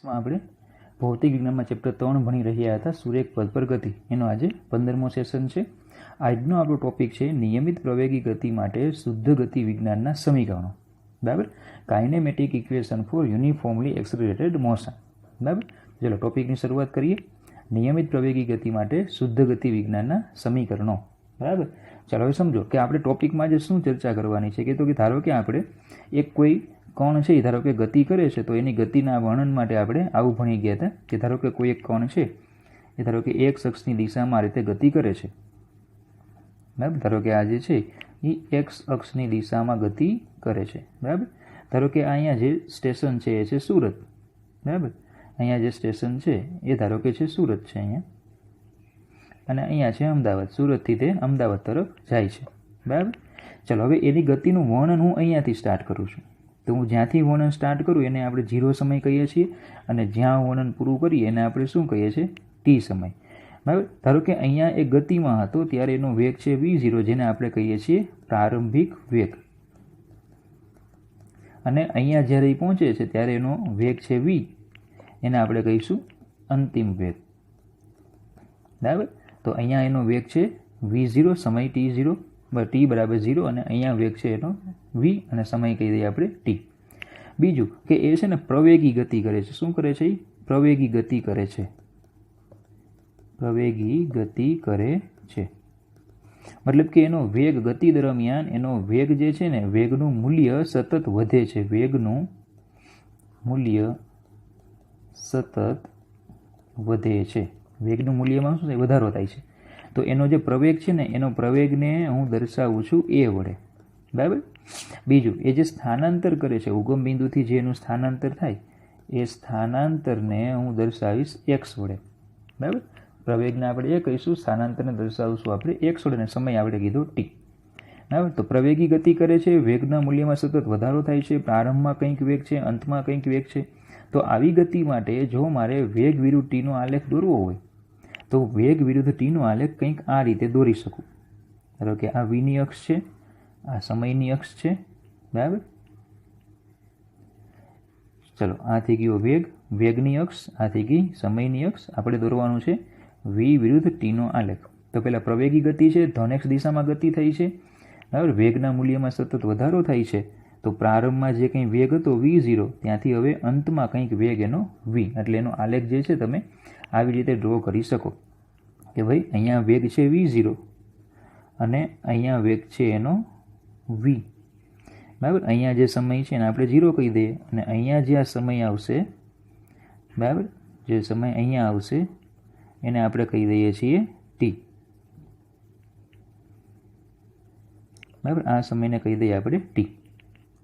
ક્લાસમાં આપણે ભૌતિક વિજ્ઞાનમાં ચેપ્ટર 3 ભણી રહ્યા હતા, સૂર્ય પદ પર ગતિ. એનો આજે 15મો સેશન છે. આજનો આપણો ટોપિક છે નિયમિત પ્રવેગી ગતિ માટે શુદ્ધ ગતિ વિજ્ઞાનના સમીકરણો. બરાબર. Kinematic equation for uniformly accelerated motion. બરાબર. ચલો ટોપિકની શરૂઆત કરીએ. નિયમિત પ્રવેગી ગતિ માટે શુદ્ધ ગતિ વિજ્ઞાનના સમીકરણો. બરાબર. ચાલો હવે સમજો કે આપણે ટોપિકમાં જે શું ચર્ચા કરવાની છે કે ધારો કે આપણે એક કોઈ કણ છે, ધારો કે ગતિ કરે છે, તો એની ગતિના વર્ણન માટે આપણે આવું ભણી ગયા હતા કે ધારો કે કોઈ એક કણ છે એ ધારો કે એક અક્ષની દિશામાં આ રીતે ગતિ કરે છે. બરાબર. ધારો કે આ જે છે એ એક્સ અક્ષની દિશામાં ગતિ કરે છે. બરાબર. ધારો કે અહીંયા જે સ્ટેશન છે એ છે સુરત. બરાબર. અહીંયા જે સ્ટેશન છે એ ધારો કે છે સુરત છે અહીંયા, અને અહીંયા છે અમદાવાદ. સુરતથી તે અમદાવાદ તરફ જાય છે. બરાબર. ચલો હવે એની ગતિનું વર્ણન હું અહીંયાથી સ્ટાર્ટ કરું છું. તો હું જ્યાંથી વર્ણન સ્ટાર્ટ કરું એને આપણે 0 સમય કહીએ છીએ, અને જ્યાં વર્ણન પૂરું કરીએ એને આપણે શું કહીએ છીએ? ટી સમય. બરાબર. ધારો કે અહીંયા એ ગતિમાં હતો ત્યારે એનો વેગ છે v0, જેને આપણે કહીએ છીએ પ્રારંભિક વેગ, અને અહીંયા જ્યારે એ પહોંચે છે ત્યારે એનો વેગ છે v, એને આપણે કહીશું અંતિમ વેગ. બરાબર. તો અહીંયા એનો વેગ છે v0, સમય t0, t બરાબર 0, અને અહીંયા વેગ છે એનો v અને સમય કહી દઈએ આપણે t. બીજું કે એ છે ને પ્રવેગી ગતિ કરે છે. શું કરે છે? પ્રવેગી ગતિ કરે છે. પ્રવેગી ગતિ કરે છે મતલબ કે એનો વેગ ગતિ દરમિયાન એનો વેગ જે છે ને વેગનું મૂલ્ય સતત વધે છે. વેગનું મૂલ્ય સતત વધે છે. વેગનું મૂલ્યમાં શું થાય? વધારો થાય છે. તો એનો જે પ્રવેગ છે ને એનો પ્રવેગને હું દર્શાવું છું એ વડે. બરાબર. બીજું એ જે સ્થાનાંતર કરે છે, ઉગમ બિંદુથી જે એનું સ્થાનાંતર થાય એ સ્થાનાંતરને હું દર્શાવીશ x વડે. બરાબર. પ્રવેગને આપણે એ કહીશું, સ્થાનાંતરને દર્શાવશું આપણે x વડે, અને સમય આપણે કીધો t. બરાબર. તો પ્રવેગી ગતિ કરે છે, વેગના મૂલ્યમાં સતત વધારો થાય છે, પ્રારંભમાં કંઈક વેગ છે, અંતમાં કંઈક વેગ છે. તો આવી ગતિ માટે જો મારે વેગ વિરુદ્ધ ટીનો આલેખ દોરવો હોય તો વેગ વિરુદ્ધ ટીનો આલેખ કંઈક આ રીતે દોરી શકું. ધારો કે આ vની અક્ષ છે, આ સમયની અક્ષ છે. બરાબર. ચલો આ થઈ ગયો વેગ, વેગની અક્ષ, આ થઈ ગઈ સમયની અક્ષ. આપણે દોરવાનું છે v વિરુદ્ધ ટીનો આલેખ. તો પહેલાં પ્રવેગી ગતિ છે, ધન x દિશામાં ગતિ થઈ છે. બરાબર. વેગના મૂલ્યમાં સતત વધારો થાય છે. તો પ્રારંભમાં જે કંઈ વેગ હતો v0, ત્યાંથી હવે અંતમાં કંઈક વેગ એનો v, એટલે એનો આલેખ જે છે તમે આવી રીતે ડ્રો કરી શકો કે ભાઈ અહીંયા વેગ છે v0 અને અહીંયા વેગ છે એનો v. બરાબર. અહીંયા જે સમય છે એને આપણે 0 કહી દઈએ, અને અહીંયા જે આ સમય આવશે, બરાબર, જે સમય અહીંયા આવશે એને આપણે કહી દઈએ છીએ t. બરાબર. આ સમયને કહી દઈએ આપણે t.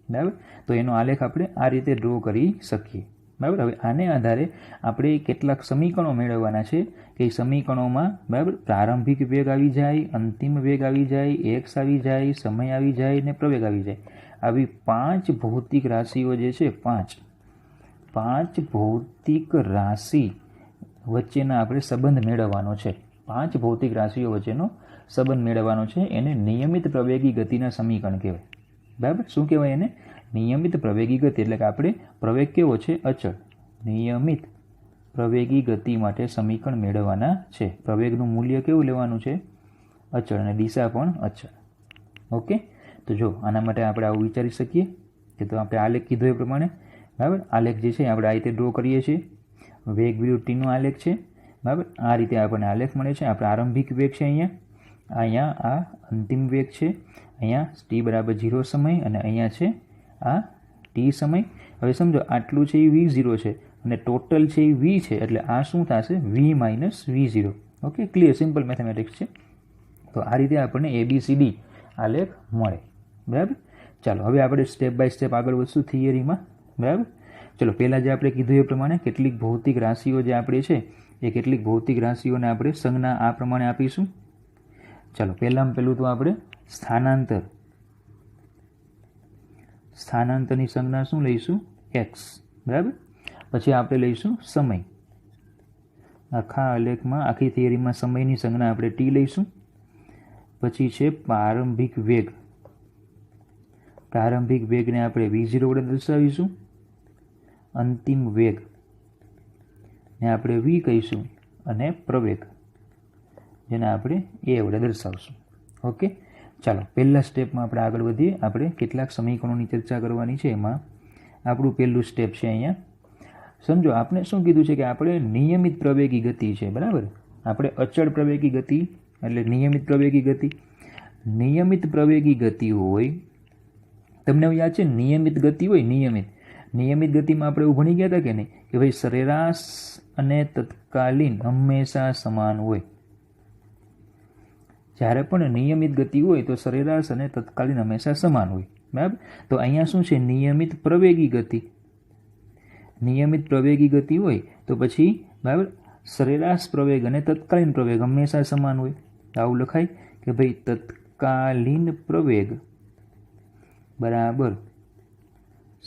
બરાબર. તો એનો આલેખ આપણે આ રીતે ડ્રો કરી શકીએ. બરાબર. હવે આને આધારે આપણે કેટલાક સમીકરણો મેળવવાના છે કે એ સમીકરણોમાં બરાબર પ્રારંભિક વેગ આવી જાય, અંતિમ વેગ આવી જાય, x આવી જાય, સમય આવી જાય ને પ્રવેગ આવી જાય. આવી 5 ભૌતિક રાશિઓ જે છે, 5 ભૌતિક રાશિ વચ્ચેના આપણે સંબંધ મેળવવાનો છે. 5 ભૌતિક રાશિઓ વચ્ચેનો સંબંધ મેળવવાનો છે. એને નિયમિત પ્રવેગી ગતિના સમીકરણ કહેવાય. બરાબર. શું કહેવાય એને? નિયમિત પ્રવેગી ગતિ. એટલે કે આપણે પ્રવેગ કેવો છે? અચળ. નિયમિત પ્રવેગી ગતિ માટે સમીકરણ મેળવવાના છે. પ્રવેગનું મૂલ્ય કેવું લેવાનું છે? અચળ, અને દિશા પણ અચળ. ઓકે. તો જો આના માટે આપણે આવું વિચારી શકીએ કે તો આપણે આલેખ કીધો એ પ્રમાણે. બરાબર. આલેખ જે છે આપણે આ રીતે ડ્રો કરીએ છીએ. વેગ વિરુદ્ધ ટીનો આલેખ છે. બરાબર. આ રીતે આપણને આલેખ મળે છે. આ પ્રારંભિક વેગ છે અહીંયા આ અંતિમ વેગ છે, અહીંયા t બરાબર 0 સમય, અને અહીંયા છે આ t સમય. હવે સમજો આટલું છે એ v0 છે અને ટોટલ છે એ v છે, એટલે આ શું થશે? v minus v0. Okay. Clear, simple mathematics છે. તો આ રીતે આપણને ABCD આલેખ મળે. બરાબર. ચાલો હવે આપણે સ્ટેપ બાય સ્ટેપ આગળ વધશું થિયરીમાં. બરાબર. ચલો પહેલાં જે આપણે કીધું એ પ્રમાણે કેટલીક ભૌતિક રાશિઓ જે આપણી છે એ કેટલીક ભૌતિક રાશિઓને આપણે સંજ્ઞા આ પ્રમાણે આપીશું. ચાલો પહેલું તો આપણે સ્થાનાંતરની સંજ્ઞા શું લઈશું? x. બરાબર. પછી આપણે લઈશું સમય. આખા આલેખમાં, આખી થિયરીમાં સમયની સંજ્ઞા આપણે t લઈશું. પછી છે પ્રારંભિક વેગ. પ્રારંભિક વેગને આપણે v0 વડે દર્શાવીશું. અંતિમ વેગ ને આપણે વી કહીશું અને પ્રવેગ જેને આપણે એ વડે દર્શાવશું. ઓકે, ચાલો પહેલા સ્ટેપમાં આપણે આગળ વધીએ. આપણે કેટલાક સમીકરણોની ચર્ચા કરવાની છે. એમાં આપણું પહેલું સ્ટેપ છે અહીંયા. સમજો આપણે શું કીધું છે કે આપણે નિયમિત પ્રવેગી ગતિ છે, બરાબર. આપણે અચળ પ્રવેગી ગતિ એટલે નિયમિત પ્રવેગી ગતિ. નિયમિત પ્રવેગી ગતિ હોય, તમને યાદ છે નિયમિત ગતિ હોય, નિયમિત ગતિમાં આપણે એવું ભણી ગયા હતા કે નહીં કે ભાઈ સરેરાશ અને તત્કાલીન હંમેશા સમાન હોય. જ્યારે પણ નિયમિત ગતિ હોય તો સરેરાશ અને તત્કાલીન હંમેશા સમાન હોય, બરાબર. તો અહીંયા શું છે, નિયમિત પ્રવેગી ગતિ. નિયમિત પ્રવેગી ગતિ હોય તો પછી બરાબર સરેરાશ પ્રવેગ અને તત્કાલીન પ્રવેગ હંમેશા સમાન હોય. આવું લખાય કે ભાઈ તત્કાલીન પ્રવેગ બરાબર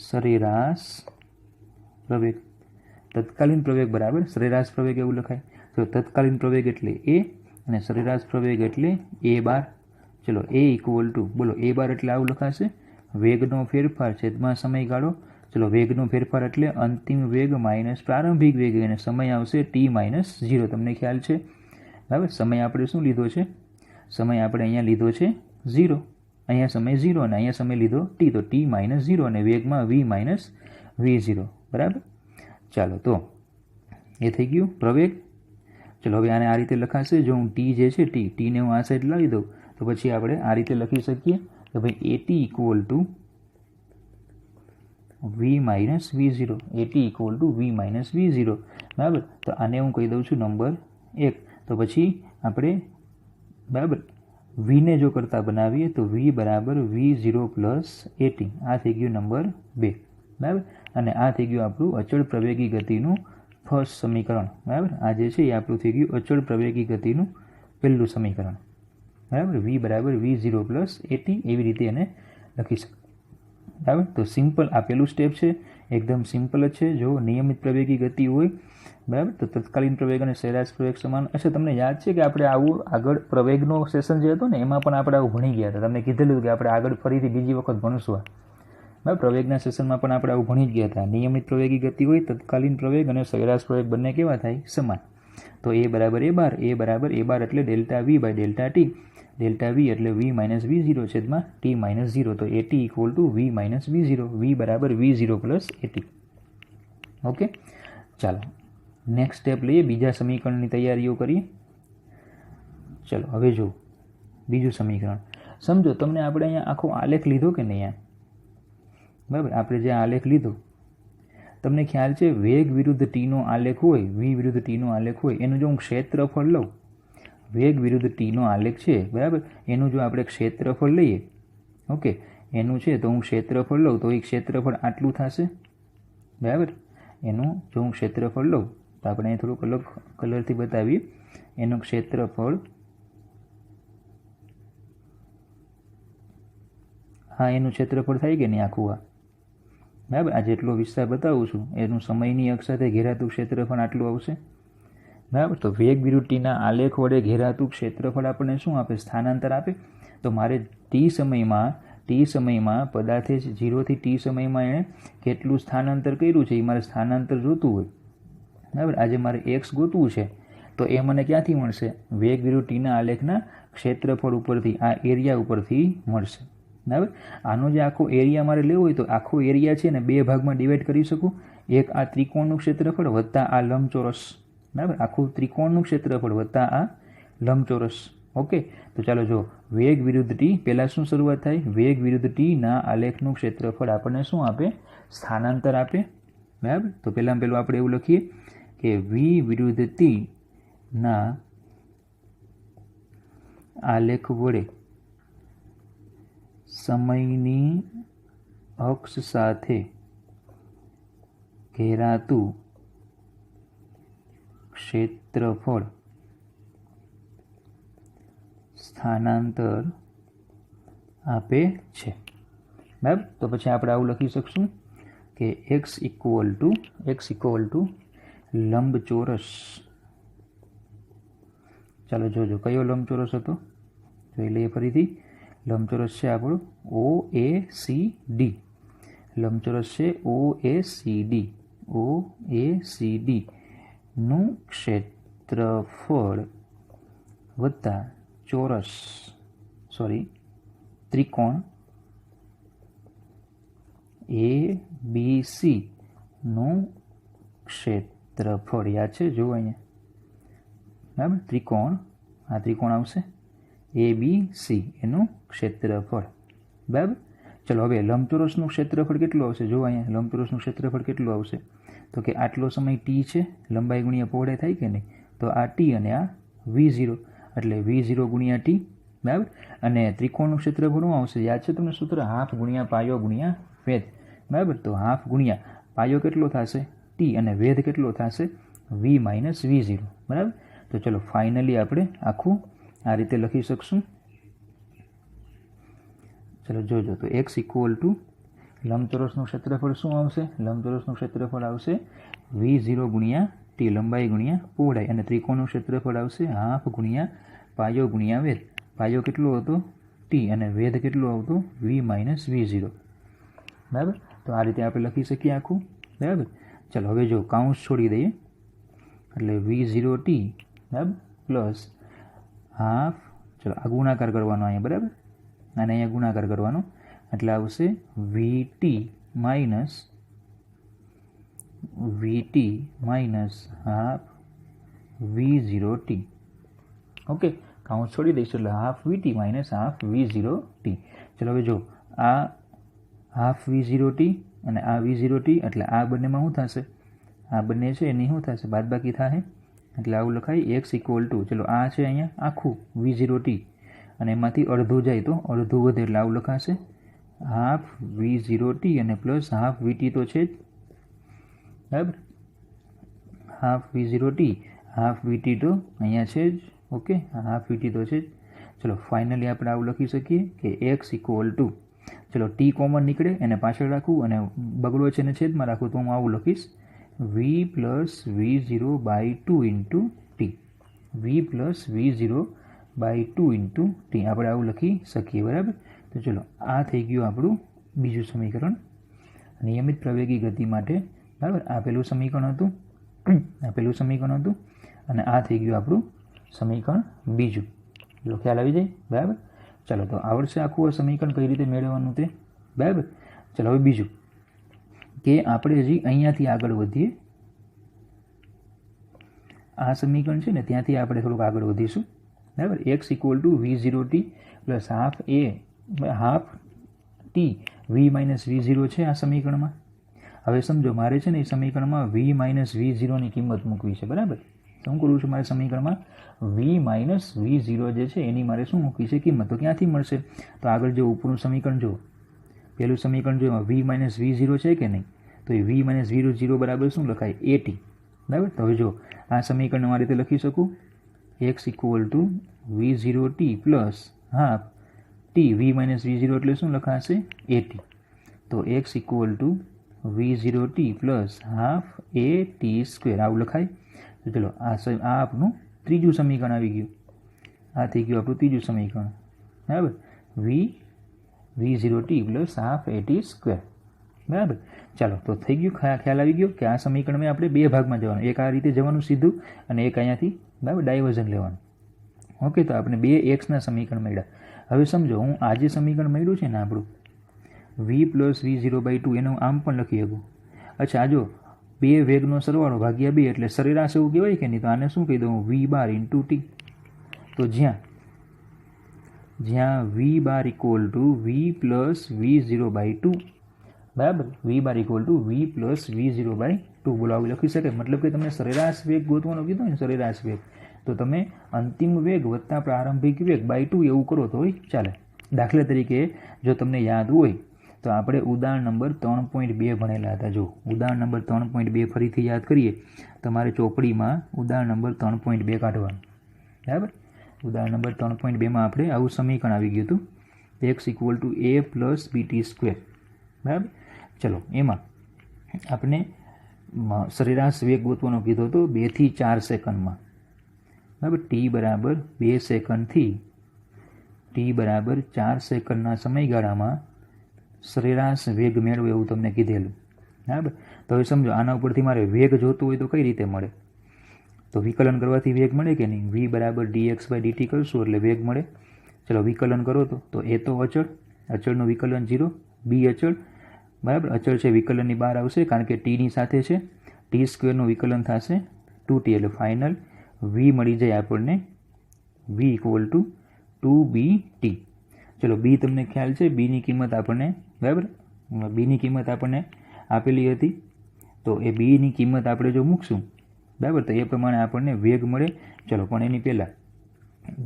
સરેરાશ પ્રવેગ. તત્કાલીન પ્રવેગ બરાબર સરેરાશ પ્રવેગ એવું લખાય. તો તત્કાલીન પ્રવેગ એટલે એ અને સરેરાશ પ્રવેગ એટલે એ બાર. ચલો એ ઇક્વલ ટુ બોલો એ બાર એટલે આવું લખાશે વેગનો ફેરફાર છેદમાં સમયગાળો. ચલો વેગનો ફેરફાર એટલે અંતિમ વેગ માઇનસ પ્રારંભિક વેગ અને સમય આવશે t-0. તમને ખ્યાલ છે બરાબર. સમય આપણે શું લીધો છે, સમય આપણે અહીંયા લીધો છે 0. અહીંયા સમય 0 અને અહીંયા સમય લીધો t, તો t-0 અને વેગમાં v-v0 બરાબર. ચાલો તો એ થઈ ગયું પ્રવેગ. ચલો હવે આને આ રીતે લખાશે. જો હું ટી જે છે ટીને હું આ સાઈડ લાવી દઉં તો પછી આપણે આ રીતે લખી શકીએ કે ભાઈ at equal to v-v0. At equal to v-v0 બરાબર. તો આને હું કહી દઉં છું નંબર 1. તો પછી આપણે બરાબર વીને જો કરતા બનાવીએ તો v બરાબર v0 પ્લસ એટી. આ થઈ ગયું નંબર 2 બરાબર. અને આ થઈ ગયું આપણું અચળ પ્રવેગી ગતિનું ફર્સ્ટ સમીકરણ બરાબર. આ જે છે એ આપણું થઈ ગયું અચળ પ્રવેગી ગતિનું પહેલું સમીકરણ બરાબર. v બરાબર v0 પ્લસ એટી એવી રીતે એને લખી શકાય બરાબર. તો સિમ્પલ આ પહેલું સ્ટેપ છે, એકદમ સિમ્પલ જ છે. જો નિયમિત પ્રવેગી ગતિ હોય બરાબર તો તત્કાલીન પ્રવેગ અને સરેરાશ પ્રવેગ સમાન. અચ્છા, તમને યાદ છે કે આપણે આવું આગળ પ્રવેગનો સેશન જે હતો ને એમાં પણ આપણે આવું ભણી ગયા હતા. તમને કીધેલું કે આપણે આગળ ફરીથી બીજી વખત ભણશું બરાબર. પ્રવેગના સેશનમાં પણ આપણે આવું ભણી જ ગયા હતા. નિયમિત પ્રવેગી ગતિ હોય, તત્કાલીન પ્રવેગ અને સરેરાશ પ્રવેગ બંને કેવા થાય, સમાન. તો એ બરાબર એ બાર એટલે delta v by delta t. Delta v એટલે v-v0 છેદમાં t-0. તો at equal to v-v0. v બરાબર v0 પ્લસ એટી. ઓકે, ચાલો નેક્સ્ટ સ્ટેપ લઈએ. બીજા સમીકરણની તૈયારીઓ કરીએ. ચલો હવે જો બીજું સમીકરણ સમજો. તમને આપણે અહીંયા આખો આલેખ લીધો કે નહીં અહીંયા બરાબર. આપણે જે આલેખ લીધો તમને ખ્યાલ છે વેગ વિરુદ્ધ ટીનો આલેખ હોય, v વિરુદ્ધ ટીનો આલેખ હોય, એનું જો હું ક્ષેત્રફળ લઉં, વેગ વિરુદ્ધ ટીનો આલેખ છે બરાબર, એનું જો આપણે ક્ષેત્રફળ લઈએ ઓકે એનું છે તો હું ક્ષેત્રફળ લઉં તો એ ક્ષેત્રફળ આટલું થશે બરાબર. એનું જો હું ક્ષેત્રફળ લઉં તો આપણે થોડુંક અલગ કલરથી બતાવીએ. એનું ક્ષેત્રફળ હા એનું ક્ષેત્રફળ થાય કે નહીં આખું આ બરાબર. આ જેટલો વિસ્તાર બતાવું છું એનું સમયની અક્ષ સાથે ઘેરાતું ક્ષેત્રફળ આટલું આવશે બરાબર. તો વેગ વિરુદ્ધ ટીના આલેખ વડે ઘેરાતું ક્ષેત્રફળ આપણને શું આપે, સ્થાનાંતર આપે. તો મારે ટી સમયમાં પદાર્થે 0 થી ટી સમયમાં એણે કેટલું સ્થાનાંતર કર્યું છે એ મારે સ્થાનાંતર જોતું હોય બરાબર. આજે મારે એક્સ ગોતવું છે તો એ મને ક્યાંથી મળશે, વેગ વિરુદ્ધ ટીના આલેખના ક્ષેત્રફળ ઉપરથી, આ એરિયા ઉપરથી મળશે બરાબર. આનો જે આખો એરિયા મારે લેવો હોય તો આખો એરિયા છે ને બે ભાગમાં ડિવાઈડ કરી શકું. એક આ ત્રિકોણનું ક્ષેત્રફળ વત્તા આ લંબચોરસ બરાબર. આખું ત્રિકોણનું ક્ષેત્રફળ વત્તા આ લંબચોરસ. ઓકે, તો ચાલો જો વેગ વિરુદ્ધ ટી પહેલાં શું શરૂઆત થાય, વેગ વિરુદ્ધ ટીના આલેખનું ક્ષેત્રફળ આપણને શું આપે, સ્થાનાંતર આપે બરાબર. તો પહેલાં આપણે એવું લખીએ કે v વિરુદ્ધ ટીના આલેખ વડે સમયની અક્ષ સાથે ઘેરાતું ક્ષેત્રફળ સ્થાનાંતર આપે છે બરાબર. તો પછી આપણે આવું લખી શકશું કે x ઇક્વલ ટુ લંબચોરસ. ચાલો જોજો કયો લંબચોરસ હતો, જોઈ લઈએ ફરીથી. લંબચોરસ છે આપણું OACD. લંબચોરસ છે OACD નું ક્ષેત્રફળ વત્તા ત્રિકોણ ABC નું ક્ષેત્રફળ યાદ છે જુઓ અહીંયા બરાબર ત્રિકોણ આ ત્રિકોણ આવશે ABC એનું ક્ષેત્રફળ બરાબર. ચલો હવે લંબચોરસનું ક્ષેત્રફળ કેટલું આવશે જો અહીંયા લંબચોરસનું ક્ષેત્રફળ કેટલું આવશે તો કે આટલો સમય ટી છે લંબાઈ ગુણ્યા પહોળાઈ થાય કે નહીં તો આ ટી અને આ V0 એટલે V0 ગુણ્યા ટી બરાબર. અને ત્રિકોણનું ક્ષેત્રફળ શું આવશે યાદ છે તમને સૂત્ર હાફ ગુણ્યા પાયો ગુણ્યા વેધ બરાબર. તો હાફ ગુણ્યા પાયો કેટલો થશે ટી અને વેધ કેટલો થશે V માઇનસ V0 બરાબર. તો ચલો ફાઇનલી આપણે આખું આ રીતે લખી શકશું. ચલો જોજો તો x ઇક્વલ ટુ લંબચોરસનું ક્ષેત્રફળ શું આવશે લંબચોરસનું ક્ષેત્રફળ આવશે V0 ગુણ્યા ટી લંબાઈ ગુણ્યા પહોળાઈ અને ત્રિકોણનું ક્ષેત્રફળ આવશે હાફ ગુણ્યા પાયો ગુણ્યા વેધ. પાયો કેટલો હતો ટી અને વેધ કેટલો આવતો V માઇનસ V0 બરાબર. તો આ રીતે આપણે લખી શકીએ આખું બરાબર. ચલો હવે જો કાઉન્સ છોડી દઈએ એટલે V0t બરાબર પ્લસ હાફ ચલો આ ગુણાકાર કરવાનો અહીંયા બરાબર અને અહીંયા ગુણાકાર કરવાનો એટલે આવશે VT minus half V0t okay. કાઉન્સ છોડી દઈશું એટલે half VT minus half V0t. ચલો હવે જો આ હાફ V0t અને આ V0t એટલે આ બંનેમાં શું થશે આ બંને છે એની શું થશે બાદબાકી થાય એટલે આવું લખાય x ઇક્વલ ટુ ચલો આ છે અહીંયા આખું V0t અને એમાંથી અડધું જાય તો અડધું વધે એટલે આવું લખાશે હાફ V0t અને પ્લસ હાફ VT તો છે જ બરાબર. હાફ V0t હાફ VT તો અહીંયા છે જ ઓકે હાફ VT તો છે જ. ચલો ફાઇનલી આપણે આવું લખી શકીએ કે x ઇક્વલ ટુ ચલો ટી કોમન નીકળે એને પાછળ રાખવું અને બગડો છે ને છેદમાં રાખવું તો હું આવું લખીશ V plus V0 by 2 into t V plus V0 by 2 into t આપણે આવું લખી શકીએ બરાબર. તો ચલો આ થઈ ગયું આપણું બીજું સમીકરણ નિયમિત પ્રવેગી ગતિ માટે બરાબર. આ પેલું સમીકરણ હતું અને આ થઈ ગયું આપણું સમીકરણ બીજું. જો ખ્યાલ આવી જાય બરાબર. ચાલો તો આવડશે આખું આ સમીકરણ કઈ રીતે મેળવવાનું તે બરાબર. ચાલો હવે બીજું કે આપણે હજી અહીંયાથી આગળ વધીએ આ સમીકરણ છે ને ત્યાંથી આપણે થોડુંક આગળ વધીશું બરાબર. x equal to V0t plus half T V minus V0 છે આ સમીકરણમાં. હવે સમજો મારે છે ને એ સમીકરણમાં V માઇનસ V0ની કિંમત મૂકવી છે બરાબર. શું કરું છું મારે સમીકરણમાં V માઇનસ V0 જે છે એની મારે શું મૂકવી છે કિંમત તો ક્યાંથી મળશે તો આગળ જો ઉપરનું સમીકરણ જો પહેલું સમીકરણ જો એમાં V માઇનસ V0 છે કે નહીં તો એ V માઇનસ V0 બરાબર શું લખાય AT બરાબર. તો હવે જો આ સમીકરણ આ રીતે લખી શકું x equal to V0t plus half T V minus V0 એટલે શું લખાશે AT. તો x equal to V0t plus half AT square આવું લખાય. તો ચલો આ આપણું ત્રીજું સમીકરણ આવી ગયું આ થઈ ગયું આપણું ત્રીજું સમીકરણ બરાબર V0t plus half AT square બરાબર. ચાલો તો થઈ ગયું ખ્યાલ આવી ગયો કે આ સમીકરણમાં આપણે બે ભાગમાં જવાનું એક આ રીતે જવાનું સીધું અને એક અહીંયાથી બરાબર ડાયવર્ઝન લેવાનું ઓકે. તો આપણે બે એક્સના સમીકરણ મળ્યા. હવે સમજો હું આ જે સમીકરણ મળ્યું છે ને આપણું V પ્લસ V0 બાય 2 એનું આમ પણ લખી શકું. અચ્છા જો બે વેગનો સરવાળો ભાગ્યા 2 એટલે સરેરાશ એવું કહેવાય કે નહીં તો આને શું કહી દઉં V બાર ઇન્ટુ ટી. તો જ્યાં V bar equal to V plus V0 by 2 બરાબર V bar equal to V plus V0 by 2 બોલો આવું લખી શકાય. મતલબ કે તમને સરેરાશ વેગ ગોતવાનો કીધો ને સરેરાશ વેગ તો તમે અંતિમ વેગ વત્તા પ્રારંભિક વેગ બાય 2 એવું કરો તો ચાલે. દાખલા તરીકે જો તમને યાદ હોય તો આપણે ઉદાહરણ નંબર 3.2 ભણેલા હતા. જો ઉદાહરણ નંબર 3.2 ફરીથી યાદ કરીએ તમારે ચોપડીમાં ઉદાહરણ નંબર 3.2 કાઢવાનું બરાબર. ઉદાહરણ નંબર 3.2માં આપણે આવું સમીકરણ આવી ગયું હતું x equal two a plus BT square બરાબર. ચલો એમાં આપણે સરેરાશ વેગ ગોતવાનો કીધો હતો 2 થી 4 સેકન્ડમાં બરાબર. t બરાબર 2 સેકન્ડથી t બરાબર 4 સેકન્ડના સમયગાળામાં સરેરાશ વેગ મેળવો એવું તમને કીધેલું બરાબર. તો હવે સમજો આના ઉપરથી મારે વેગ જોતો હોય તો કઈ રીતે મળે તો વિકલન કરવાથી વેગ મળે કે નહીં? v બરાબર dx બાય dt કરશું એટલે વેગ મળે. ચલો વિકલન કરો તો એ તો અચળ, અચળનું વિકલન 0, બી અચળ, બરાબર અચળ છે વિકલનની બહાર આવશે કારણ કે ટીની સાથે છે, ટી સ્ક્વેરનું વિકલન થશે 2t એટલે ફાઇનલ v મળી જાય આપણને v ઇક્વલ ટુ 2bt. ચલો બી તમને ખ્યાલ છે, બીની કિંમત આપણને બરાબર બીની કિંમત આપણને આપેલી હતી, તો એ બીની કિંમત આપણે જો મૂકશું બરાબર તો એ પ્રમાણે આપણને વેગ મળે. ચલો પણ એની પહેલાં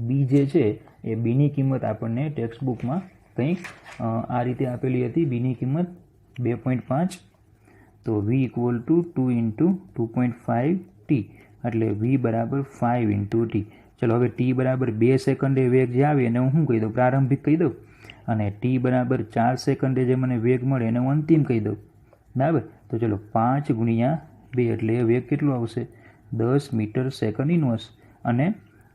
બી જે છે એ બીની કિંમત આપણને ટેક્સ્ટ બુકમાં કંઈક આ રીતે આપેલી હતી, બીની કિંમત 2.5, તો v equal to 2 into 2.5t એટલે v બરાબર 5 ઇન્ટુ t. ચલો હવે t બરાબર 2 સેકન્ડે વેગ જે આવે એને હું શું કહી દઉં? પ્રારંભિક કહી દઉં, અને t બરાબર 4 સેકન્ડે જે મને વેગ મળે એને હું અંતિમ કહી દઉં, બરાબર. તો ચલો 5 ગુણ્યા 2 એટલે વેગ કેટલો આવશે? 10 મીટર સેકન્ડ ઇન્વર્સ, અને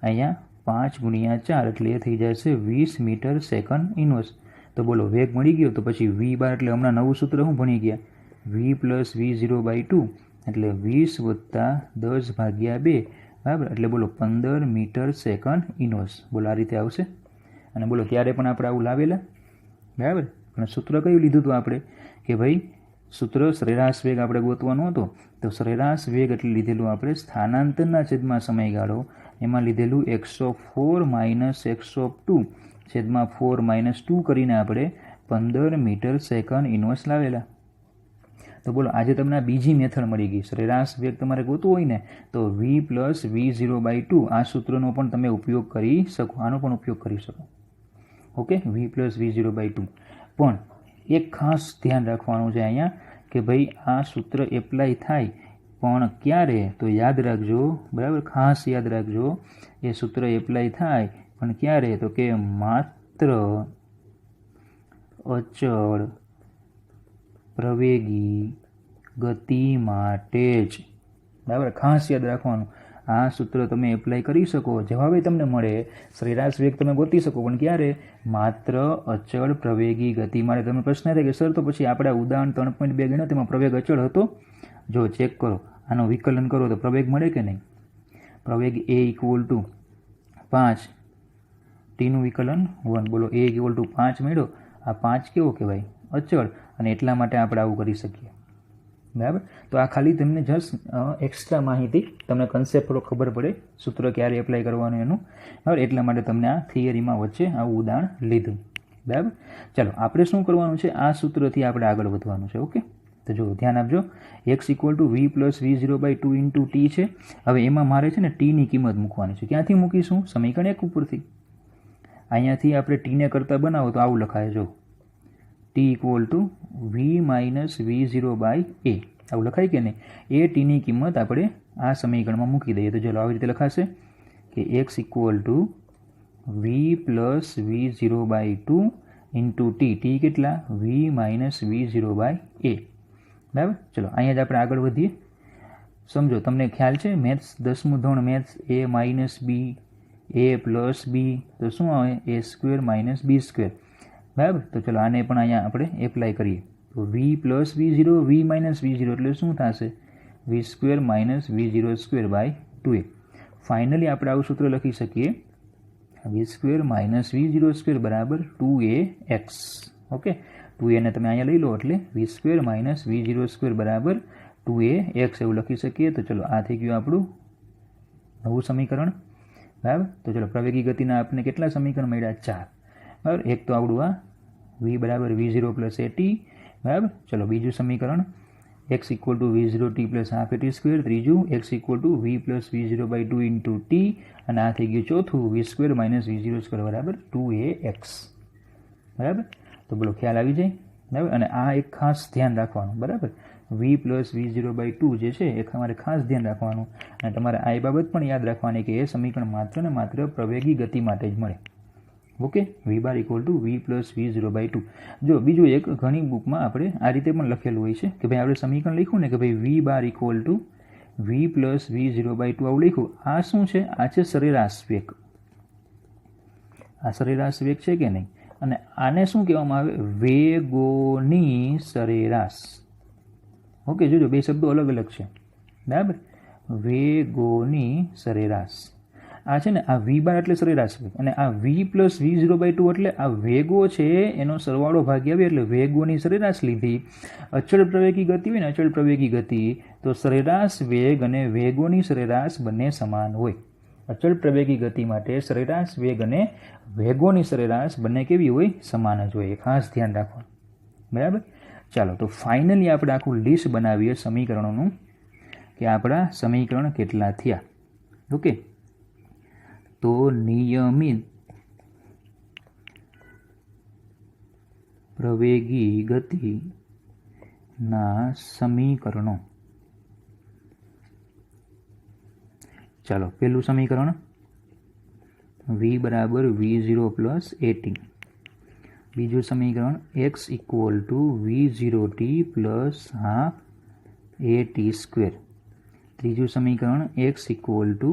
અહીંયા 5 ગુણ્યા 4 એટલે એ થઈ જશે 20 મીટર સેકન્ડ ઇન્વર્સ. તો બોલો વેગ મળી ગયો. તો પછી v બાર એટલે હમણાં નવું સૂત્ર શું ભણી ગયા? v પ્લસ v0/2 એટલે 20 વત્તા 10 ભાગ્યા 2, બરાબર એટલે બોલો 15 મીટર સેકન્ડ ઇન્વર્સ. બોલો આ રીતે આવશે. અને બોલો ત્યારે પણ આપણે આવું લાવેલા, બરાબર. પણ સૂત્ર કયું લીધું હતું આપણે? કે ભાઈ સૂત્ર સરેરાશ વેગ આપણે ગોતવાનો હતો, તો સરેરાશ વેગ એટલે લીધેલું આપણે સ્થાનાંતરના છેદમાં સમયગાળો, એમાં લીધેલું x(4 - x(2) છેદમાં 4 - 2 કરીને આપણે 15 મીટર સેકન્ડ ઇન્વર્સ લાવેલા. તો બોલો આજે તમને આ બીજી મેથડ મળી ગઈ. સરેરાશ વેગ તમારે ગોતવો હોય ને તો v પ્લસ v0/2 આ સૂત્રનો પણ તમે ઉપયોગ કરી શકો, આનો પણ ઉપયોગ કરી શકો. Okay, v plus v0/2. પણ એક ખાસ ધ્યાન રાખવાનું છે અહીંયા કે ભાઈ આ સૂત્ર એપ્લાય થાય પણ ક્યારે? તો યાદ રાખજો, બરાબર, ખાસ યાદ રાખજો, એ સૂત્ર એપ્લાય થાય પણ ક્યારે? તો કે માત્ર અચળ પ્રવેગી ગતિ માટે જ, બરાબર. ખાસ યાદ રાખવાનું, આ સૂત્ર તમે એપ્લાય કરી શકો, જવાબે તમને મળે, સરેરાશ વેગ તમે ગોતી શકો, પણ ક્યારે? માત્ર અચળ પ્રવેગી ગતિ માટે. તમે પ્રશ્ન થાય કે સર તો પછી આપણે ઉદાહરણ 3.2 ગણ્યો તેમાં પ્રવેગ અચળ હતો? જો ચેક કરો, આનો વિકલન કરો તો પ્રવેગ મળે કે નહીં? પ્રવેગ a ઇક્વલ ટુ 5, ટીનું વિકલન 1. બોલો a ઇક્વલ ટુ 5 મળ્યો. આ 5 કેવો કહેવાય? અચળ. અને એટલા માટે આપણે આવું કરી શકીએ, બરાબર. તો આ ખાલી તમને જસ્ટ એક્સ્ટ્રા માહિતી, તમને કન્સેપ્ટ થોડો ખબર પડે સૂત્ર ક્યારે એપ્લાય કરવાનું એનું, બરાબર. એટલા માટે તમને આ થિયરીમાં વચ્ચે આવું ઉદાહરણ લીધું, બરાબર. ચાલો આપણે શું કરવાનું છે? આ સૂત્રથી આપણે આગળ વધવાનું છે. ઓકે, તો જો ધ્યાન આપજો, x equal to v plus v0/2 into t છે. હવે એમાં મારે છે ને ટીની કિંમત મૂકવાની છે. ક્યાંથી મૂકીશું? સમીકરણ 1 ઉપરથી. અહીંયાથી આપણે ટીને કરતાં બનાવો તો આવું લખાય, જો t equal to v minus v0/a આવું લખાય કે નહીં? એ ટીની કિંમત આપણે આ સમીકરણમાં મૂકી દઈએ. તો ચલો આવી રીતે લખાશે કે x equal to v plus v0/2 into t. T કેટલા? v માઇનસ v0/a, બરાબર. ચલો અહીંયા જ આપણે આગળ વધીએ. સમજો, તમને ખ્યાલ છે મેથ્સ 10મું ધોરણ maths a minus b, a plus b, તો શું આવે? a square minus b square, બરાબર. તો ચલો આને પણ અહીંયા આપણે એપ્લાય કરીએ. તો v plus v0, v minus v0 એટલે શું થશે? v square minus v0 square by 2a. Finally આપણે આવું સૂત્ર લખી શકીએ, v square minus v0 square બરાબર 2ax. ઓકે, 2a ને તમે અહીંયા લઈ લો એટલે v square minus v0 square બરાબર 2ax એવું લખી શકીએ. તો ચલો આ થઈ ગયું આપણું નવું સમીકરણ, બરાબર. તો ચલો પ્રવેગી ગતિના આપણને કેટલા સમીકરણ મળ્યા? 4, બરાબર. એક તો આવડું આ v બરાબર v0 પ્લસ at, બરાબર. ચલો બીજું સમીકરણ x equal to v0t plus half at square. ત્રીજું x equal to v plus v0/2 into t, અને આ થઈ ગયું ચોથું v square minus v0 square બરાબર 2ax, બરાબર. તો બોલો ખ્યાલ આવી જાય, બરાબર. અને આ એક ખાસ ધ્યાન રાખવાનું, બરાબર. v પ્લસ v0/2 જે છે એ તમારે ખાસ ધ્યાન રાખવાનું, અને તમારે આ બાબત પણ યાદ રાખવાની કે એ સમીકરણ માત્ર ને માત્ર પ્રવેગી ગતિ માટે જ મળે. Okay, v bar equal to v plus v0/2. જો બીજું એક ઘણી બુકમાં આપણે આ રીતે પણ લખેલું હોય છે કે ભાઈ આપણે સમીકરણ લખ્યું ને કે ભાઈ v bar equal to v plus v0/2 આવું લખ્યું. આ શું છે? આ છે સરેરાશ વેગ. આ સરેરાશ વેગ છે કે નહીં? અને આને શું કહેવામાં આવે? વેગોની સરેરાશ. ઓકે, જોજો બે શબ્દો અલગ અલગ છે, બરાબર. વેગોની સરેરાશ. આ છે ને, આ વી બાર એટલે સરેરાશ વેગ, અને આ વી પ્લસ v0/2 એટલે આ વેગો છે એનો સરવાળો ભાગી આવે એટલે વેગોની સરેરાશ લીધી. અચળ પ્રવેગી ગતિ હોય ને, અચળ પ્રવેગી ગતિ, તો સરેરાશ વેગ અને વેગોની સરેરાશ બંને સમાન હોય. અચળ પ્રવેગી ગતિ માટે સરેરાશ વેગ અને વેગોની સરેરાશ બંને કેવી હોય? સમાન જ હોય. ખાસ ધ્યાન રાખો. બરાબર. ચાલો, તો ફાઇનલી આપણે આખું લિસ્ટ બનાવીએ સમીકરણોનું, કે આપણા સમીકરણ કેટલા થયા. ઓકે, તો નિયમિત પ્રવેગી ગતિના સમીકરણો. ચાલો, પહેલું સમીકરણ v બરાબર v0 પ્લસ at. બીજું સમીકરણ x equal to v0t plus half at². ત્રીજું સમીકરણ x equal to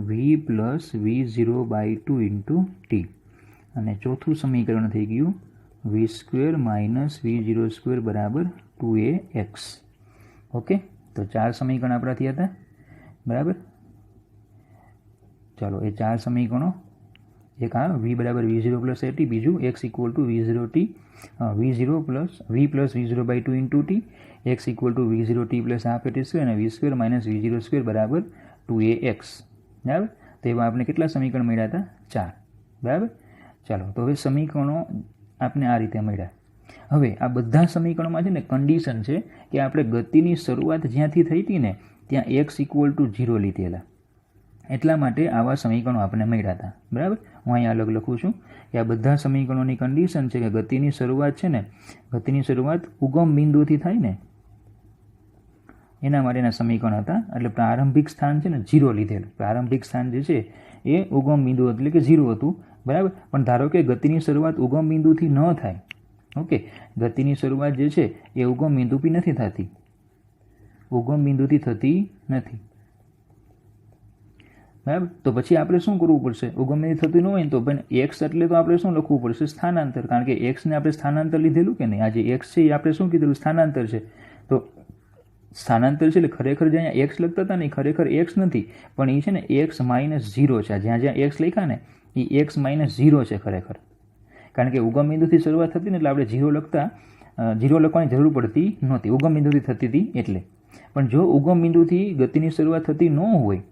v plus v0/2 into t. અને ચોથું સમીકરણ થઈ ગયું v² માઇનસ v0² બરાબર 2ax. ઓકે, તો 4 સમીકરણ આપણા થયા હતા. બરાબર. ચાલો, એ 4 સમીકરણો, એક આ v બરાબર v0 પ્લસ at, બીજું x equal to v0t v plus v0/2 into t, x equal to v0t plus half at² અને v² માઇનસ v0² બરાબર 2ax. બરાબર. તો એવા આપણે કેટલા સમીકરણ મળ્યા હતા? 4. બરાબર. ચાલો, તો હવે સમીકરણો આપણે આ રીતે મળ્યા. હવે આ બધા સમીકરણોમાં છે ને કન્ડિશન છે કે આપણે ગતિની શરૂઆત જ્યાંથી થઈ હતી ને ત્યાં x ઇક્વલ ટુ 0 લીધેલા, એટલા માટે આવા સમીકરણો આપણે મળ્યા હતા. બરાબર. હું અહીંયા અલગ લખું છું કે આ બધા સમીકરણોની કન્ડિશન છે કે ગતિની શરૂઆત છે ને, ગતિની શરૂઆત ઉગમ બિંદુથી થાય ને એના માટેના સમીકરણ હતા. એટલે પ્રારંભિક સ્થાન છે ને 0 લીધેલું. પ્રારંભિક સ્થાન જે છે એ ઉગમ બિંદુ એટલે કે 0 હતું. બરાબર. પણ ધારો કે ગતિની શરૂઆત ઉગમ બિંદુથી ન થાય. ઓકે, ગતિની શરૂઆત જે છે એ ઉગમ બિંદુથી નથી થતી, ઉગમ બિંદુથી થતી નથી. બરાબર. તો પછી આપણે શું કરવું પડશે? ઉગમ બિંદુ થતું ન હોય ને તો પણ એક્સ એટલે તો આપણે શું લખવું પડશે? સ્થાનાંતર. કારણ કે એક્સને આપણે સ્થાનાંતર લીધેલું કે નહીં? આ જે એક્સ છે એ આપણે શું કીધેલું? સ્થાનાંતર છે. તો સ્થાનાંતર છે એટલે ખરેખર જે અહીંયા એક્સ લખતા હતા ને એ ખરેખર એક્સ નથી, પણ એ છે ને x માઇનસ 0 છે. જ્યાં જ્યાં એક્સ લખ્યા ને એ x માઇનસ 0 છે ખરેખર. કારણ કે ઉગમ બિંદુથી શરૂઆત થતી ને એટલે આપણે 0 લખવાની જરૂર પડતી નહોતી, ઉગમ બિંદુથી થતી હતી એટલે. પણ જો ઉગમ બિંદુથી ગતિની શરૂઆત થતી ન હોય,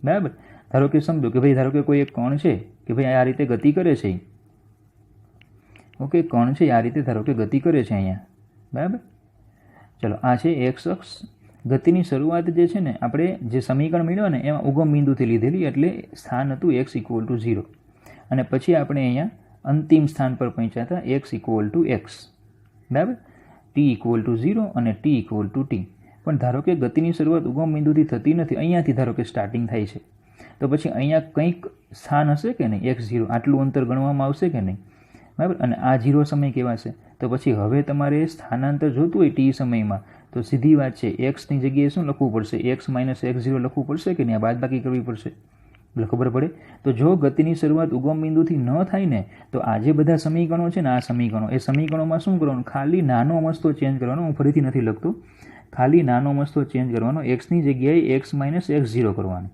બરાબર, ધારો કે સમજો કે ભાઈ, ધારો કે કોઈ એક કણ છે કે ભાઈ આ રીતે ગતિ કરે છે. ઓકે, કણ છે આ રીતે ધારો કે ગતિ કરે છે અહીંયા. બરાબર. ચલો, આ છે એક્સ અક્ષ. ગતિની શરૂઆત જે છે ને આપણે જે સમીકરણ મળ્યો ને એમાં ઉગમ બિંદુથી લીધેલી, એટલે સ્થાન હતું x ઇક્વલ ટુ 0. અને પછી આપણે અહીંયા અંતિમ સ્થાન પર પહોંચ્યા હતા x ઇક્વલ ટુ x. બરાબર. t ઇક્વલ ટુ 0 અને t ઇક્વલ ટુ t. પણ ધારો કે ગતિની શરૂઆત ઉગમ બિંદુથી થતી નથી, અહીંયાથી ધારો કે સ્ટાર્ટિંગ થાય છે, તો પછી અહીંયા કંઈક સ્થાન હશે કે નહીં? x0, આટલું અંતર ગણવામાં આવશે કે નહીં? બરાબર. અને આ 0 સમય કેવા છે? તો પછી હવે તમારે સ્થાનાંતર જોતું હોય t સમયમાં, તો સીધી વાત છે એક્સની જગ્યાએ શું લખવું પડશે? x માઇનસ x0 લખવું પડશે કે નહીં? આ બાદબાકી કરવી પડશે એટલે ખબર પડે. તો જો ગતિની શરૂઆત ઉગમ બિંદુથી ન થાય ને તો આ જે બધા સમીકરણો છે ને, આ સમીકરણો, એ સમીકરણોમાં શું કરવાનું? ખાલી નાનો મસ્તો ચેન્જ કરવાનો. હું ફરીથી નથી લખતો, ખાલી નાનો મસ્તો ચેન્જ કરવાનો. એક્સની જગ્યાએ x માઇનસ x0 કરવાનું.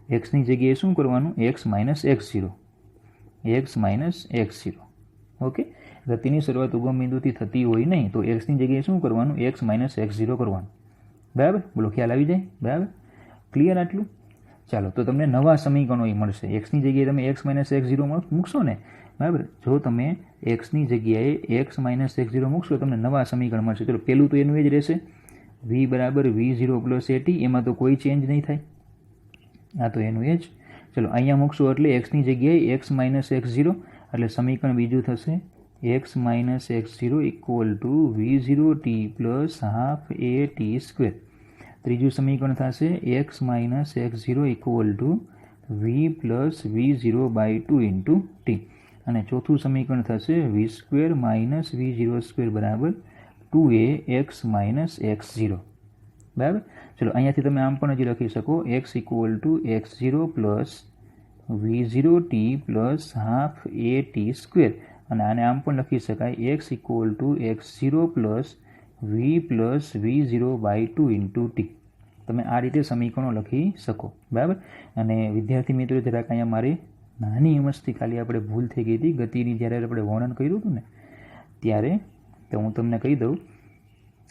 એક્સની જગ્યાએ શું કરવાનું? x minus x0. ઓકે, ગતિની શરૂઆત ઉગમ બિંદુથી થતી હોય નહીં તો એક્સની જગ્યાએ શું કરવાનું? x માઇનસ x0 કરવાનું. બરાબર. બોલો, ખ્યાલ આવી જાય? બરાબર. ક્લિયર આટલું? ચાલો, તો તમને નવા સમીકરણો એ મળશે. એક્સની જગ્યાએ તમે x માઇનસ x0 મૂકશો ને, બરાબર, જો તમે એક્સની જગ્યાએ x માઇનસ x0 મૂકશો તમને નવા સમીકરણ મળશે. ચલો, પહેલું તો એનું એ જ રહેશે, v બરાબર v0 પ્લસ at. એમાં તો કોઈ ચેન્જ નહીં થાય, આ તો એનું એ જ. ચલો, અહીંયા મૂકશો એટલે એક્સની જગ્યાએ x માઇનસ x0, એટલે સમીકરણ બીજું થશે x minus x0 equal to v0t plus half at². ત્રીજું સમીકરણ થશે x minus x0 equal to v plus v0/2 into t. અને ચોથું સમીકરણ થશે v² માઇનસ v0² બરાબર 2ax માઇનસ x0. બરાબર. ચલો, અહીંયાથી તમે આમ પણ હજી લખી શકો x equal two x0 plus v0t plus half at². અને આને આમ પણ લખી શકાય x equal two x0 plus v plus v0/2 into t. તમે આ રીતે સમીકરણો લખી શકો, બરાબર. અને વિદ્યાર્થી મિત્રો જરાક અહીંયા મારી નાની મસ્તી ખાલી આપણે ભૂલ થઈ ગઈ હતી ગતિની જ્યારે આપણે વર્ણન કર્યું હતું ને ત્યારે. તો હું તમને કહી દઉં,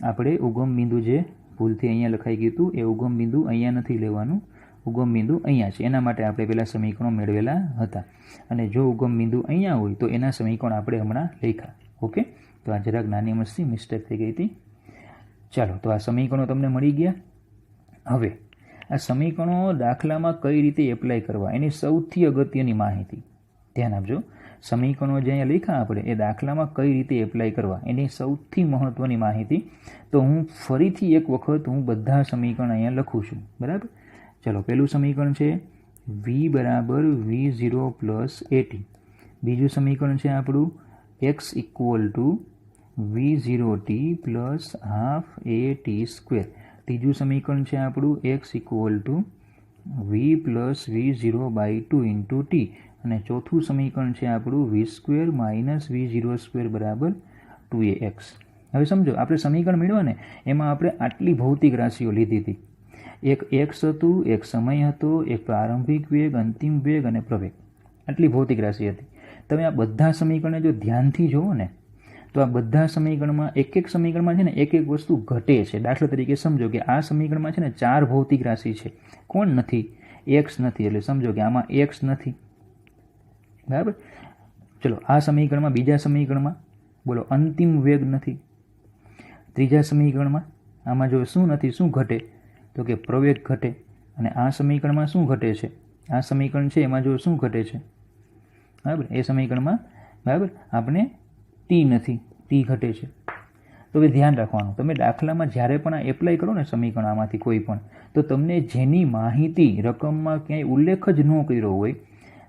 આપણે ઉગમ બિંદુ જે ભૂલથી અહીંયા લખાઈ ગયું હતું એ ઉગમ બિંદુ અહીંયા નથી લેવાનું, ઉગમ બિંદુ અહીંયા છે. એના માટે આપણે પહેલાં સમીકરણો મેળવેલા હતા, અને જો ઉગમ બિંદુ અહીંયા હોય તો એના સમીકરણ આપણે હમણાં લખ્યા. ઓકે, તો આ જરાક નાની મસ્તી મિસ્ટેક થઈ ગઈ હતી. ચાલો, તો આ સમીકરણો તમને મળી ગયા. હવે આ સમીકરણો દાખલામાં કઈ રીતે એપ્લાય કરવા એની સૌથી અગત્યની માહિતી ધ્યાન આપજો. સમીકરણો જે અહીંયા લખ્યા આપણે એ દાખલામાં કઈ રીતે એપ્લાય કરવા એની સૌથી મહત્ત્વની માહિતી. તો હું ફરીથી એક વખત બધા સમીકરણ અહીંયા લખું છું, બરાબર. ચલો, પહેલું સમીકરણ છે v બરાબર v0 પ્લસ at. બીજું સમીકરણ છે આપણું x equal to v0t plus half at square. ત્રીજું સમીકરણ છે આપણું x equal to v plus v0 by 2 into t. અને ચોથું સમીકરણ છે આપણું v square minus v0 square બરાબર 2ax. હવે સમજો, આપણે સમીકરણ મેળવ્યા ને એમાં આપણે આટલી ભૌતિક રાશિઓ લીધી હતી. એક x હતું, એક સમય હતો, એક પ્રારંભિક વેગ, અંતિમ વેગ અને પ્રવેગ. આટલી ભૌતિક રાશિ હતી. તમે આ બધા સમીકરણને જો ધ્યાનથી જુઓ ને તો આ બધા સમીકરણમાં એક એક સમીકરણમાં છે ને એક એક વસ્તુ ઘટે છે. દાખલા તરીકે સમજો કે આ સમીકરણમાં છે ને 4 ભૌતિક રાશિ છે. કોણ નથી? x નથી. એટલે સમજો કે આમાં x નથી, બરાબર. ચલો, આ સમીકરણમાં, બીજા સમીકરણમાં બોલો અંતિમ વેગ નથી. ત્રીજા સમીકરણમાં આમાં જો શું નથી, શું ઘટે? તો કે પ્રવેગ ઘટે. અને આ સમીકરણમાં શું ઘટે છે? આ સમીકરણ છે એમાં જો શું ઘટે છે, બરાબર. એ સમીકરણમાં, બરાબર, આપણે ટી નથી, ટી ઘટે છે. તો હવે ધ્યાન રાખવાનું, તમે દાખલામાં જ્યારે પણ આ એપ્લાય કરો ને સમીકરણ આમાંથી કોઈ પણ, તો તમને જેની માહિતી રકમમાં ક્યાંય ઉલ્લેખ જ ન કર્યો હોય,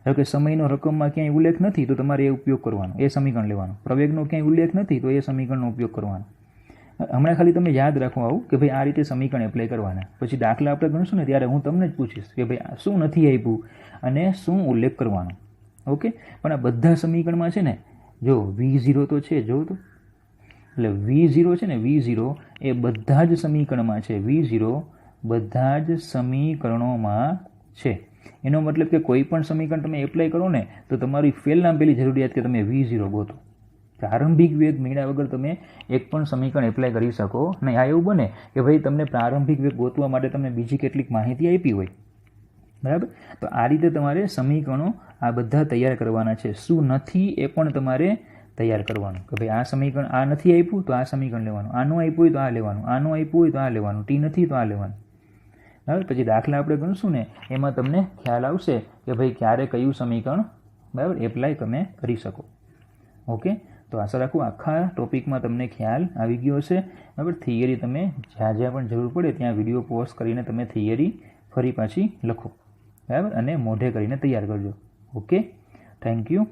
ધારો કે સમયનો રકમમાં ક્યાંય ઉલ્લેખ નથી તો તમારે એ ઉપયોગ કરવાનો, એ સમીકરણ લેવાનું. પ્રવેગનો ક્યાંય ઉલ્લેખ નથી તો એ સમીકરણનો ઉપયોગ કરવાનો. હમણાં ખાલી તમે યાદ રાખવા આવું કે ભાઈ આ રીતે સમીકરણ એપ્લાય કરવાના. પછી દાખલા આપણે ગણશું ને ત્યારે હું તમને જ પૂછીશ કે ભાઈ શું નથી આપ્યું અને શું ઉલ્લેખ કરવાનો. ઓકે, પણ આ બધા સમીકરણમાં છે ને જો v0 તો છે, જો તો એટલે v0 છે ને, v0 એ બધા જ સમીકરણમાં છે. v0 બધા જ સમીકરણોમાં છે. એનો મતલબ કે કોઈ પણ સમીકરણ તમે એપ્લાય કરો ને તો તમારી પહેલી જરૂરિયાત કે તમે v0 ગોતો. પ્રારંભિક વેગ મેળવ્યા વગર તમે એક પણ સમીકરણ એપ્લાય કરી શકો નહીં. આ એવું બને કે ભાઈ તમને પ્રારંભિક વેગ ગોતવા માટે તમને બીજી કેટલીક માહિતી આપી હોય, બરાબર. તો આ રીતે તમારે સમીકરણો આ બધા તૈયાર કરવાના છે. શું નથી એ પણ તમારે તૈયાર કરવાનું કે ભાઈ આ સમીકરણ આ નથી આપ્યું તો આ સમીકરણ લેવાનું, આનું આપ્યું હોય તો આ લેવાનું, આનું આપ્યું હોય તો આ લેવાનું, ટી નથી તો આ લેવાનું, બરાબર. પછી દાખલા આપણે ગણશું ને એમાં તમને ખ્યાલ આવશે કે ભાઈ ક્યારે કયું સમીકરણ, બરાબર, એપ્લાય તમે કરી શકો. ઓકે, તો આશા રાખું આખા ટોપિકમાં તમને ખ્યાલ આવી ગયો હશે, બરાબર. થિયરી તમે જ્યાં જ્યાં પણ જરૂર પડે ત્યાં વિડીયો પોઝ કરીને તમે થિયરી ફરી પાછી લખો, બરાબર, અને મોઢે કરીને તૈયાર કરજો. Okay, thank you.